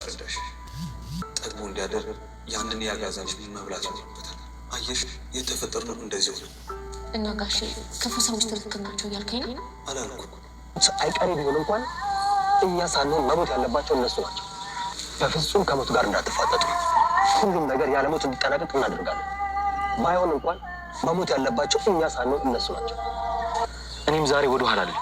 ላስረዳሽ። ጠግቦ እንዲያደር ያንን ያጋዛንሽ መብላት ይኖርበታል። አየሽ፣ የተፈጠርነው እንደዚህ ሆነ። እና ጋሼ ክፉ ሰዎች ትክክል ናቸው እያልከኝ ነው? አላልኩም። አይቀሬ ቢሆን እንኳን እኛ ሳንሆን መሞት ያለባቸው እነሱ ናቸው። በፍጹም ከሞት ጋር እንዳትፋጠጡ። ሁሉም ነገር ያለ ሞት እንዲጠናቀቅ እናደርጋለን። ባይሆን እንኳን መሞት ያለባቸው እኛ ሳንሆን እነሱ ናቸው። እኔም ዛሬ ወደ ኋላ አለ።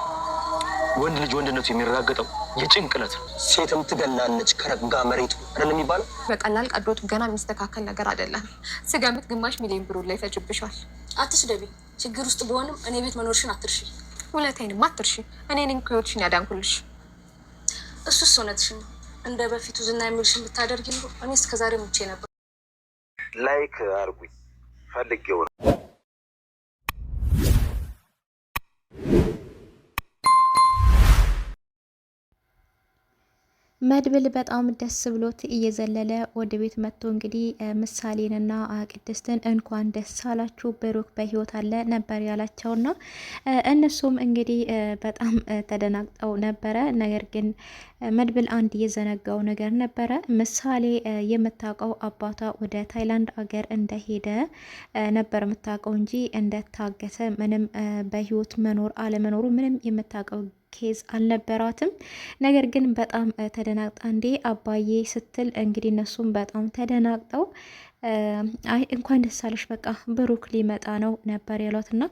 ወንድ ልጅ ወንድነቱ የሚረጋገጠው የጭንቅለት ነው። ሴትም ትገላለች ከረጋ መሬቱ አይደል የሚባለው። በቀላል ቀዶ ጥገና የሚስተካከል ነገር አይደለም። ስገምት ግማሽ ሚሊዮን ብር ላይ ፈጅብሻል። አትስደቢ። ችግር ውስጥ በሆንም እኔ ቤት መኖርሽን አትርሺ። ሁለቴንም አትርሺ። እኔን ህይወትሽን ያዳንኩልሽ። እሱስ እውነትሽን ነው። እንደ በፊቱ ዝና የሚልሽን ብታደርጊ ኖሮ እኔ እስከዛሬ ሙቼ ነበር። ላይክ አርጉኝ ፈልጌው ነው። መድብል በጣም ደስ ብሎት እየዘለለ ወደ ቤት መጥቶ እንግዲህ ምሳሌንና ቅድስትን እንኳን ደስ አላችሁ ብሩክ በህይወት አለ ነበር ያላቸውና እነሱም እንግዲህ በጣም ተደናግጠው ነበረ። ነገር ግን መድብል አንድ የዘነጋው ነገር ነበረ። ምሳሌ የምታውቀው አባቷ ወደ ታይላንድ አገር እንደሄደ ነበር የምታውቀው እንጂ እንደታገተ ምንም በህይወት መኖር አለመኖሩ ምንም የምታውቀው ኬዝ አልነበራትም። ነገር ግን በጣም ተደናግጣ እንዴ አባዬ ስትል እንግዲህ እነሱም በጣም ተደናግጠው አይ እንኳን ደስ አለሽ በቃ ብሩክ ሊመጣ ነው ነበር ያሏትና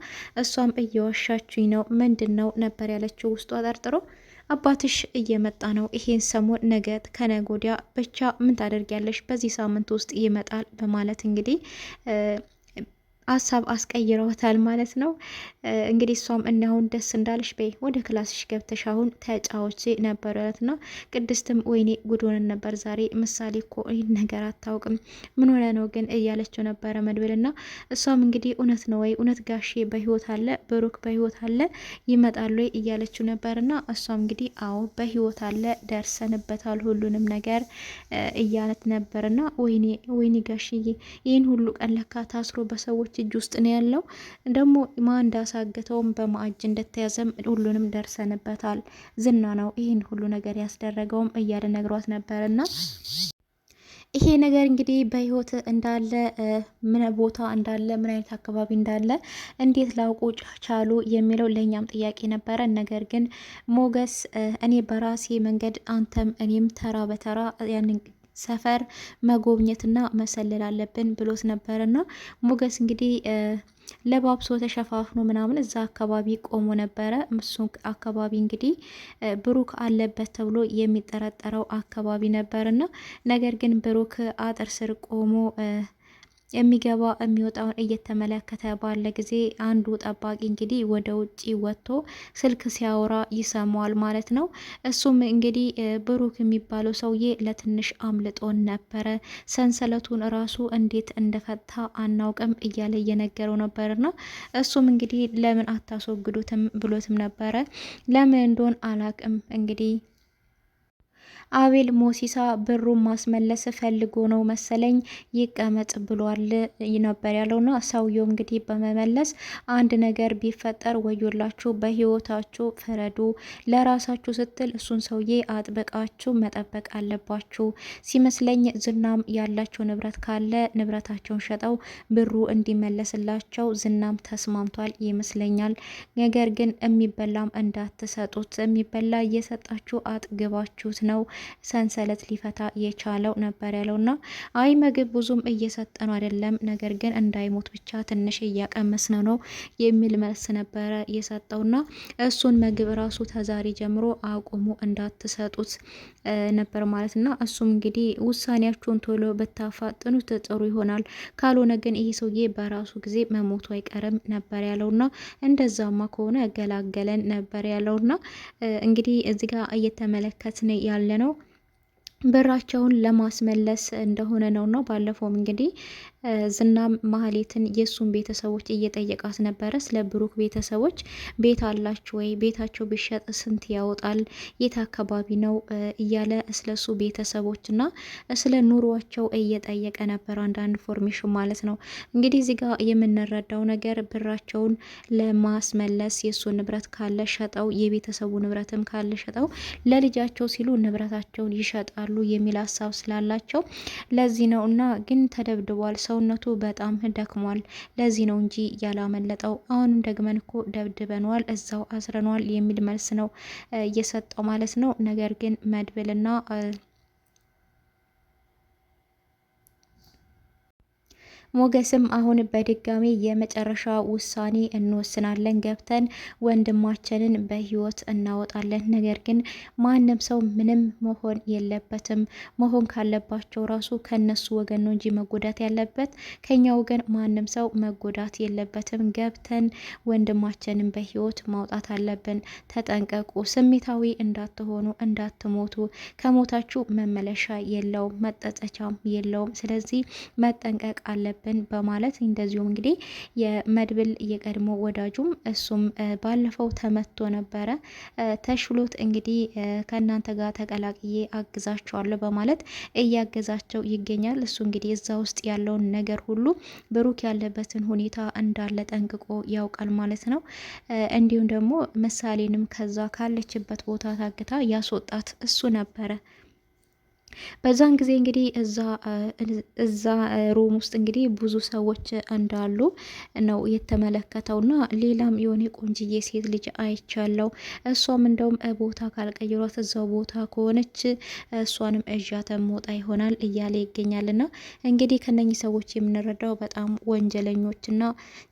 እሷም እየዋሻችኝ ነው ምንድን ነው ነበር ያለችው ውስጧ ጠርጥሮ አባትሽ እየመጣ ነው ይሄን ሰሞን ነገ ከነገ ወዲያ ብቻ ምን ታደርጊያለሽ በዚህ ሳምንት ውስጥ ይመጣል በማለት እንግዲህ ሀሳብ አስቀይረውታል ማለት ነው። እንግዲህ እሷም እናሁን ደስ እንዳለሽ በይ ወደ ክላስሽ ገብተሽ አሁን ተጫዎች ነበር ያለትና ቅድስትም ወይኔ ጉዶንን ነበር ዛሬ ምሳሌ እኮ ይህን ነገር አታውቅም ምን ሆነ ነው ግን እያለችው ነበረ መድብልና እሷም እንግዲህ እውነት ነው ወይ እውነት ጋሼ በህይወት አለ ብሩክ በህይወት አለ ይመጣሉ እያለችው ነበርና እሷም እንግዲህ አዎ በህይወት አለ ደርሰንበታል ሁሉንም ነገር እያለት ነበርና ወይኔ ጋሽዬ ይህን ሁሉ ቀን ለካ ታስሮ በሰዎች እጅ ውስጥ ነው ያለው ደግሞ ማን እንዳሳገተውም በማዕጅ እንደተያዘም ሁሉንም ደርሰንበታል ዝና ነው ይህን ሁሉ ነገር ያስደረገውም እያለ ነግሯት ነበርና ይሄ ነገር እንግዲህ በህይወት እንዳለ ምን ቦታ እንዳለ ምን አይነት አካባቢ እንዳለ እንዴት ላውቁ ቻሉ የሚለው ለኛም ጥያቄ ነበረ። ነገር ግን ሞገስ እኔ በራሴ መንገድ አንተም እኔም ተራ በተራ ያንን ሰፈር መጎብኘትና መሰለል አለብን ብሎት ነበርና ሞገስ እንግዲህ ለባብሶ ተሸፋፍኖ ምናምን እዛ አካባቢ ቆሞ ነበረ። እሱ አካባቢ እንግዲህ ብሩክ አለበት ተብሎ የሚጠረጠረው አካባቢ ነበርና ነገር ግን ብሩክ አጥር ስር ቆሞ የሚገባ የሚወጣውን እየተመለከተ ባለ ጊዜ አንዱ ጠባቂ እንግዲህ ወደ ውጪ ወጥቶ ስልክ ሲያወራ ይሰማዋል ማለት ነው። እሱም እንግዲህ ብሩክ የሚባለው ሰውዬ ለትንሽ አምልጦን ነበረ ሰንሰለቱን ራሱ እንዴት እንደፈታ አናውቅም እያለ እየነገረው ነበርና እሱም እንግዲህ ለምን አታስወግዱትም ብሎትም ነበረ። ለምን እንደሆን አላቅም እንግዲህ አቤል ሞሲሳ ብሩን ማስመለስ ፈልጎ ነው መሰለኝ ይቀመጥ ብሏል ነበር ያለውና ሰውየው እንግዲህ በመመለስ አንድ ነገር ቢፈጠር ወዮላችሁ በህይወታችሁ ፍረዱ ለራሳችሁ ስትል እሱን ሰውዬ አጥብቃችሁ መጠበቅ አለባችሁ ሲመስለኝ ዝናም ያላቸው ንብረት ካለ ንብረታቸውን ሸጠው ብሩ እንዲመለስላቸው ዝናም ተስማምቷል ይመስለኛል። ነገር ግን የሚበላም እንዳትሰጡት የሚበላ እየሰጣችሁ አጥግባችሁት ነው ሰንሰለት ሊፈታ የቻለው ነበር ያለውና አይ ምግብ ብዙም እየሰጠን አይደለም ነገር ግን እንዳይሞት ብቻ ትንሽ እያቀመስነው ነው የሚል መልስ ነበረ የሰጠውና እሱን ምግብ ራሱ ተዛሬ ጀምሮ አቁሙ እንዳትሰጡት ነበር ማለትና እሱም እንግዲህ ውሳኔያችሁን ቶሎ በታፋጥኑት ጥሩ ይሆናል ካልሆነ ግን ይሄ ሰውዬ በራሱ ጊዜ መሞቱ አይቀርም ነበር ያለውና እንደዛማ ከሆነ ገላገለን ነበር ያለውና እንግዲህ እዚህ ጋር እየተመለከትን ያለ ነው ብራቸውን ለማስመለስ እንደሆነ ነው። ባለፈውም እንግዲህ ዝናም ማህሌትን የእሱን ቤተሰቦች እየጠየቃት ነበረ። ስለ ብሩክ ቤተሰቦች ቤት አላችሁ ወይ? ቤታቸው ቢሸጥ ስንት ያወጣል? የት አካባቢ ነው? እያለ ስለሱ ቤተሰቦችና ስለ ኑሯቸው እየጠየቀ ነበር። አንዳንድ ኢንፎርሜሽን ማለት ነው። እንግዲህ እዚህ ጋር የምንረዳው ነገር ብራቸውን ለማስመለስ የእሱ ንብረት ካለ ሸጠው፣ የቤተሰቡ ንብረትም ካለ ሸጠው ለልጃቸው ሲሉ ንብረታቸውን ይሸጣሉ የሚል ሀሳብ ስላላቸው ለዚህ ነው። እና ግን ተደብድቧል፣ ሰውነቱ በጣም ደክሟል። ለዚህ ነው እንጂ ያላመለጠው። አሁንም ደግመን እኮ ደብድበነዋል፣ እዛው አስረነዋል የሚል መልስ ነው እየሰጠው ማለት ነው። ነገር ግን መድብልና ሞገስም አሁን በድጋሚ የመጨረሻ ውሳኔ እንወስናለን፣ ገብተን ወንድማችንን በህይወት እናወጣለን። ነገር ግን ማንም ሰው ምንም መሆን የለበትም። መሆን ካለባቸው ራሱ ከነሱ ወገን ነው እንጂ መጎዳት ያለበት ከኛ ወገን ማንም ሰው መጎዳት የለበትም። ገብተን ወንድማችንን በህይወት ማውጣት አለብን። ተጠንቀቁ፣ ስሜታዊ እንዳትሆኑ፣ እንዳትሞቱ። ከሞታችሁ መመለሻ የለውም፣ መጠጸቻም የለውም። ስለዚህ መጠንቀቅ አለብን በማለት እንደዚሁም እንግዲህ የመድብል የቀድሞ ወዳጁም እሱም ባለፈው ተመቶ ነበረ ተሽሎት እንግዲህ ከእናንተ ጋር ተቀላቅዬ አግዛቸዋለሁ በማለት እያገዛቸው ይገኛል። እሱ እንግዲህ እዛ ውስጥ ያለውን ነገር ሁሉ ብሩክ ያለበትን ሁኔታ እንዳለ ጠንቅቆ ያውቃል ማለት ነው። እንዲሁም ደግሞ ምሳሌንም ከዛ ካለችበት ቦታ ታግታ ያስወጣት እሱ ነበረ። በዛን ጊዜ እንግዲህ እዛ ሩም ውስጥ እንግዲህ ብዙ ሰዎች እንዳሉ ነው የተመለከተውና ሌላም የሆነ ቆንጅዬ ሴት ልጅ አይቻለው። እሷም እንደውም ቦታ ካልቀይሯት እዛው ቦታ ከሆነች እሷንም እዣተ መውጣ ይሆናል እያለ ይገኛልና እንግዲህ ከነኚህ ሰዎች የምንረዳው በጣም ወንጀለኞችና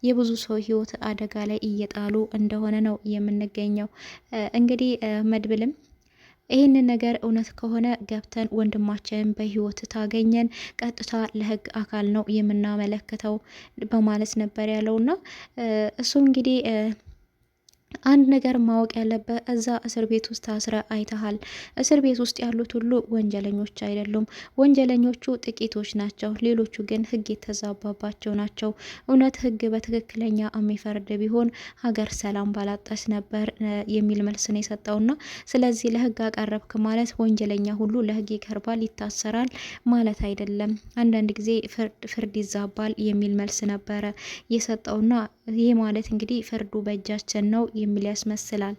የብዙ ሰው ሕይወት አደጋ ላይ እየጣሉ እንደሆነ ነው የምንገኘው። እንግዲህ መድብልም ይህንን ነገር እውነት ከሆነ ገብተን ወንድማችንን በህይወት ታገኘን ቀጥታ ለህግ አካል ነው የምናመለክተው በማለት ነበር ያለውና እሱ እንግዲህ አንድ ነገር ማወቅ ያለበት እዛ እስር ቤት ውስጥ ታስረ አይተሃል። እስር ቤት ውስጥ ያሉት ሁሉ ወንጀለኞች አይደሉም። ወንጀለኞቹ ጥቂቶች ናቸው፣ ሌሎቹ ግን ህግ የተዛባባቸው ናቸው። እውነት ህግ በትክክለኛ የሚፈርድ ቢሆን ሀገር ሰላም ባላጣች ነበር የሚል መልስ ነው የሰጠውና ስለዚህ ለህግ አቀረብክ ማለት ወንጀለኛ ሁሉ ለህግ ይቀርባል፣ ይታሰራል ማለት አይደለም። አንዳንድ ጊዜ ፍርድ ይዛባል የሚል መልስ ነበረ የሰጠውና ይህ ማለት እንግዲህ ፍርዱ በእጃችን ነው የሚል ያስመስላል።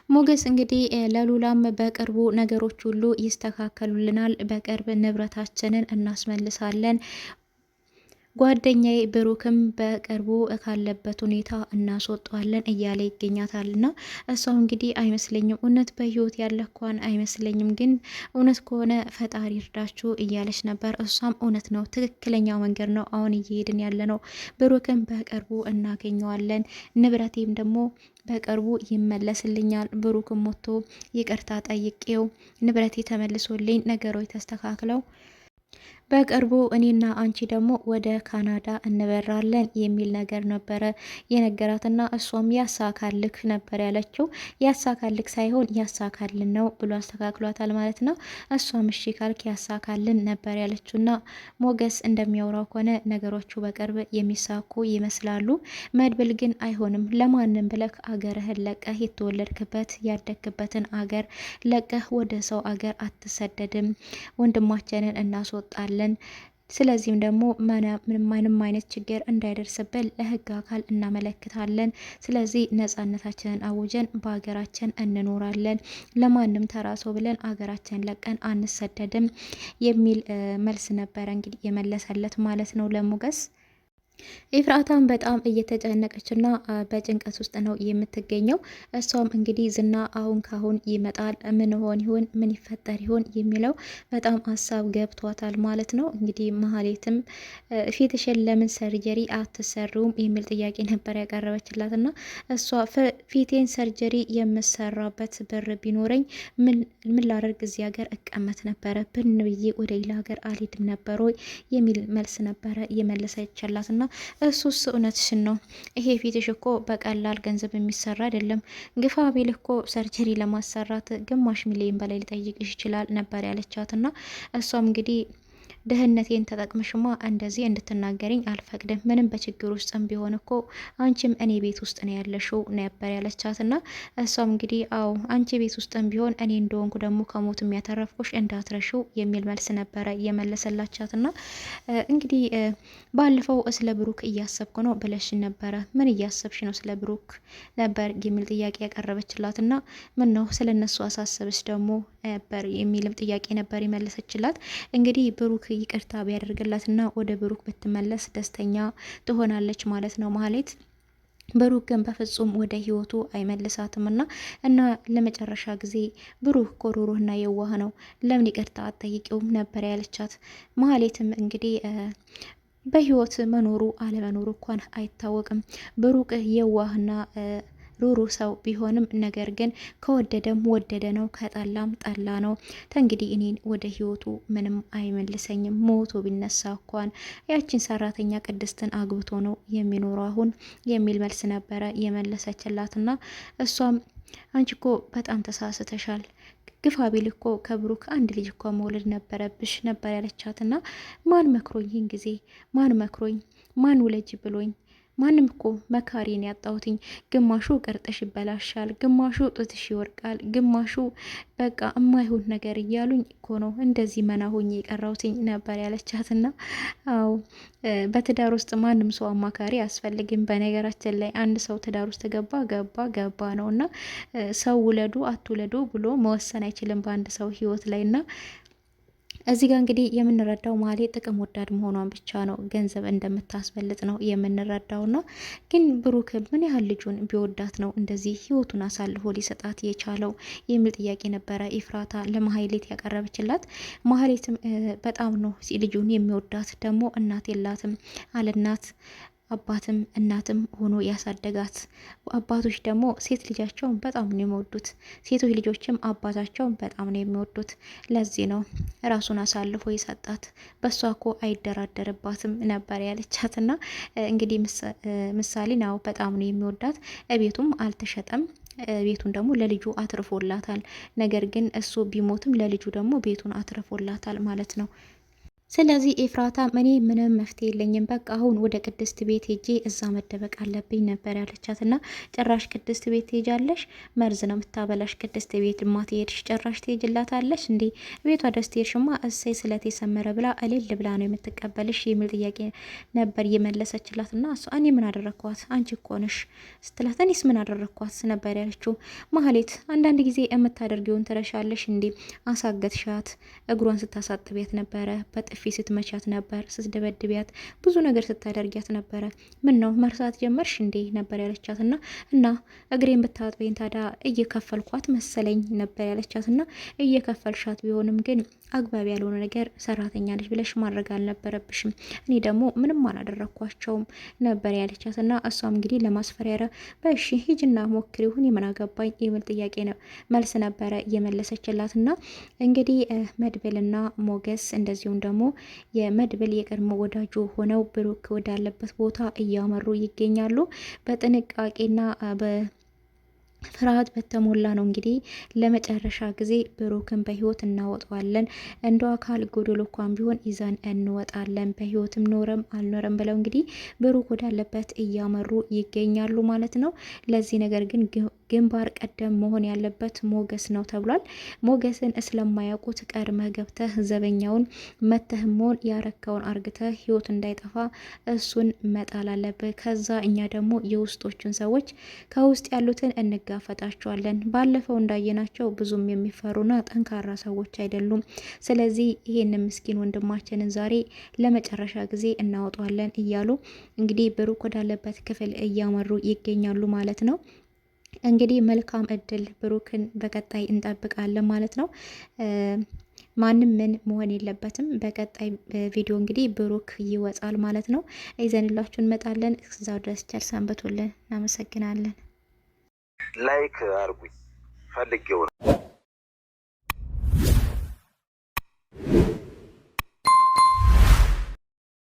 ሞገስ እንግዲህ ለሉላም በቅርቡ ነገሮች ሁሉ ይስተካከሉልናል፣ በቅርብ ንብረታችንን እናስመልሳለን፣ ጓደኛዬ ብሩክም በቅርቡ ካለበት ሁኔታ እናስወጣዋለን እያለ ይገኛታልና እሷም እንግዲህ አይመስለኝም፣ እውነት በህይወት ያለኳን አይመስለኝም፣ ግን እውነት ከሆነ ፈጣሪ እርዳችሁ እያለች ነበር። እሷም እውነት ነው፣ ትክክለኛ መንገድ ነው አሁን እየሄድን ያለ ነው። ብሩክም በቅርቡ እናገኘዋለን፣ ንብረቴም ደግሞ በቅርቡ ይመለስልኛል። ብሩክም ሞቶ ይቅርታ ጠይቄው ንብረቴ ተመልሶልኝ ነገሮች ተስተካክለው በቅርቡ እኔና አንቺ ደግሞ ወደ ካናዳ እንበራለን የሚል ነገር ነበረ የነገራትና እሷም ያሳካልክ ነበር ያለችው። ያሳካልክ ሳይሆን ያሳካልን ነው ብሎ አስተካክሏታል ማለት ነው። እሷም እሺ ካልክ ያሳካልን ነበር ያለችውና ሞገስ እንደሚያወራው ከሆነ ነገሮቹ በቅርብ የሚሳኩ ይመስላሉ። መድብል ግን አይሆንም፣ ለማንም ብለህ አገርህን ለቀህ የተወለድክበት ያደግክበትን አገር ለቀህ ወደ ሰው አገር አትሰደድም፣ ወንድማችንን እናስወጣለን፣ ስለዚህም ደግሞ ምንም አይነት ችግር እንዳይደርስብን ለህግ አካል እናመለክታለን። ስለዚህ ነጻነታችንን አውጀን በሀገራችን እንኖራለን፣ ለማንም ተራሶ ብለን አገራችን ለቀን አንሰደድም የሚል መልስ ነበረ እንግዲህ የመለሰለት ማለት ነው ለሞገስ። ኤፍራታም በጣም እየተጨነቀችና በጭንቀት ውስጥ ነው የምትገኘው። እሷም እንግዲህ ዝና አሁን ካሁን ይመጣል፣ ምን ሆን ይሆን፣ ምን ይፈጠር ይሆን የሚለው በጣም ሀሳብ ገብቷታል ማለት ነው። እንግዲህ መሀሌትም ፊትሽን ለምን ሰርጀሪ አትሰሩም የሚል ጥያቄ ነበር ያቀረበችላት እና እሷ ፊቴን ሰርጀሪ የምሰራበት ብር ቢኖረኝ ምን ላደርግ እዚህ ሀገር እቀመጥ ነበረ፣ ብን ብዬ ወደ ሌላ ሀገር አልሄድም ነበር ወይ የሚል መልስ ነበረ የመለሰችላት እና እሱስ እውነትሽን ነው፣ ይሄ ፊትሽ እኮ በቀላል ገንዘብ የሚሰራ አይደለም፣ ግፋ ቢል እኮ ሰርጀሪ ለማሰራት 500,000 በላይ ሊጠይቅሽ ይችላል ነበር ያለቻት እና እሷም እንግዲህ ድህነቴን ተጠቅመሽማ እንደዚህ እንድትናገሪኝ አልፈቅድም። ምንም በችግር ውስጥም ቢሆን እኮ አንቺም እኔ ቤት ውስጥ ነው ያለሽው ነበር ያለቻትና እሷም እንግዲህ አዎ አንቺ ቤት ውስጥም ቢሆን እኔ እንደሆንኩ ደግሞ ከሞት የሚያተረፍኩሽ እንዳትረሽው የሚል መልስ ነበረ የመለሰላቻትና እንግዲህ ባለፈው ስለ ብሩክ እያሰብኩ ነው ብለሽ ነበረ። ምን እያሰብሽ ነው ስለ ብሩክ ነበር የሚል ጥያቄ ያቀረበችላትና ምን ነው ስለነሱ አሳሰብሽ ደግሞ ነበር የሚልም ጥያቄ ነበር የመለሰችላት። እንግዲህ ብሩክ ይቅርታ ቢያደርግላትና ወደ ብሩክ ብትመለስ ደስተኛ ትሆናለች ማለት ነው ማህሌት። ብሩክ ግን በፍጹም ወደ ህይወቱ አይመልሳትም እና ለመጨረሻ ጊዜ ብሩክ ኮሩሩህና የዋህ ነው፣ ለምን ይቅርታ አትጠይቂውም ነበር ያለቻት። ማህሌትም እንግዲህ በህይወት መኖሩ አለመኖሩ እንኳን አይታወቅም። ብሩክ የዋህና ሩሩ ሰው ቢሆንም ነገር ግን ከወደደም ወደደ ነው፣ ከጠላም ጠላ ነው። ተንግዲህ እኔን ወደ ህይወቱ ምንም አይመልሰኝም። ሞቶ ቢነሳ እንኳን ያችን ሰራተኛ ቅድስትን አግብቶ ነው የሚኖረው አሁን የሚል መልስ ነበረ የመለሰችላትና እሷም አንቺ እኮ በጣም ተሳስተሻል፣ ግፋ ቢል እኮ ከብሩክ አንድ ልጅ እኮ መውለድ ነበረብሽ ነበር ያለቻትና ማን መክሮኝ ይህን ጊዜ ማን መክሮኝ ማን ውለጅ ብሎኝ ማንም እኮ መካሪን ያጣሁትኝ። ግማሹ ቅርጥሽ ይበላሻል፣ ግማሹ ጡትሽ ይወርቃል፣ ግማሹ በቃ እማይሆን ነገር እያሉኝ እኮ ነው እንደዚህ መና ሆኜ የቀረውትኝ ነበር ያለቻትና አዎ በትዳር ውስጥ ማንም ሰው አማካሪ አያስፈልግም። በነገራችን ላይ አንድ ሰው ትዳር ውስጥ ገባ ነውና ሰው ውለዱ አትውለዱ ብሎ መወሰን አይችልም በአንድ ሰው ህይወት ላይና እዚህ ጋር እንግዲህ የምንረዳው ማህሌት ጥቅም ወዳድ መሆኗን ብቻ ነው፣ ገንዘብ እንደምታስበልጥ ነው የምንረዳውና ግን ብሩክ ምን ያህል ልጁን ቢወዳት ነው እንደዚህ ህይወቱን አሳልፎ ሊሰጣት የቻለው የሚል ጥያቄ ነበረ ኤፍራታ ለማህሌት ያቀረበችላት። ማህሌትም በጣም ነው ልጁን የሚወዳት፣ ደግሞ እናት የላትም አለናት አባትም እናትም ሆኖ ያሳደጋት። አባቶች ደግሞ ሴት ልጃቸውን በጣም ነው የሚወዱት፣ ሴቶች ልጆችም አባታቸውን በጣም ነው የሚወዱት። ለዚህ ነው ራሱን አሳልፎ የሰጣት፣ በሷ እኮ አይደራደርባትም ነበር ያለቻትና እንግዲህ ምሳሌ ነው በጣም ነው የሚወዳት። ቤቱም አልተሸጠም፣ ቤቱን ደግሞ ለልጁ አትርፎላታል። ነገር ግን እሱ ቢሞትም ለልጁ ደግሞ ቤቱን አትርፎላታል ማለት ነው። ስለዚህ ኤፍራታ እኔ ምንም መፍትሄ የለኝም፣ በቃ አሁን ወደ ቅድስት ቤት ሄጄ እዛ መደበቅ አለብኝ ነበር ያለቻትና ጭራሽ ቅድስት ቤት ትሄጃለሽ? መርዝ ነው የምታበላሽ ቅድስት ቤት ማትሄድሽ ጭራሽ ትሄጅላታለሽ እንዴ? ቤቷ ደስ ትሄድሽማ እሰይ ስለት የሰመረ ብላ እልል ብላ ነው የምትቀበልሽ የሚል ጥያቄ ነበር የመለሰችላትና እሷ እኔ ምን አደረኳት አንቺ እኮ ነሽ ስትላት እኔስ ምን አደረኳት ነበር ያለችው። ማህሌት አንዳንድ ጊዜ የምታደርጊውን ትረሻለሽ እንዴ? አሳገትሻት፣ እግሯን ስታሳጥቤት ነበረ፣ በጥፊ ስትመቻት ነበር፣ ስትደበድቢያት፣ ብዙ ነገር ስታደርጊያት ነበረ። ምን ነው መርሳት ጀመርሽ እንዴ ነበር ያለቻትና እና እግሬን ብታጥበኝ ታዲያ እየከፈልኳት መሰለኝ ነበር ያለቻትና እየከፈልሻት ቢሆንም ግን አግባብ ያልሆነ ነገር ሰራተኛ ነች ብለሽ ማድረግ አልነበረብሽም። እኔ ደግሞ ምንም አላደረኳቸውም ነበር ያለቻትና እሷም እንግዲህ ለማስፈራሪያ በእሺ ሂጅና ሞክሪውን የምናገባኝ የሚል ጥያቄ ነው መልስ ነበረ የመለሰችላትና እንግዲህ መድብልና ሞገስ እንደዚሁም ደግሞ የመድብል የቀድሞ ወዳጁ ሆነው ብሩክ ወዳለበት ቦታ እያመሩ ይገኛሉ። በጥንቃቄና ፍርሃት በተሞላ ነው እንግዲህ ለመጨረሻ ጊዜ ብሩክን በህይወት እናወጣዋለን፣ እንደ አካል ጎዶሎ እንኳን ቢሆን ይዘን እንወጣለን፣ በህይወትም ኖረም አልኖረም ብለው እንግዲህ ብሩክ ወዳለበት እያመሩ ይገኛሉ ማለት ነው። ለዚህ ነገር ግን ግንባር ቀደም መሆን ያለበት ሞገስ ነው ተብሏል። ሞገስን ስለማያውቁት ቀድመህ ገብተህ ዘበኛውን መተህም ሆን ያረከውን አርግተህ ህይወት እንዳይጠፋ እሱን መጣል አለብህ። ከዛ እኛ ደግሞ የውስጦቹን ሰዎች ከውስጥ ያሉትን እንጋፈጣቸዋለን። ባለፈው እንዳየናቸው ብዙም የሚፈሩና ጠንካራ ሰዎች አይደሉም። ስለዚህ ይሄን ምስኪን ወንድማችንን ዛሬ ለመጨረሻ ጊዜ እናወጣዋለን እያሉ እንግዲህ ብሩክ ወዳለበት ክፍል እያመሩ ይገኛሉ ማለት ነው። እንግዲህ መልካም እድል ብሩክን በቀጣይ እንጠብቃለን ማለት ነው። ማንም ምን መሆን የለበትም። በቀጣይ ቪዲዮ እንግዲህ ብሩክ ይወጣል ማለት ነው። ይዘንላችሁ እንመጣለን። እስከዛው ድረስ ቸር ሰንብቱልን። እናመሰግናለን። ላይክ አርጉኝ ፈልጌው ነው።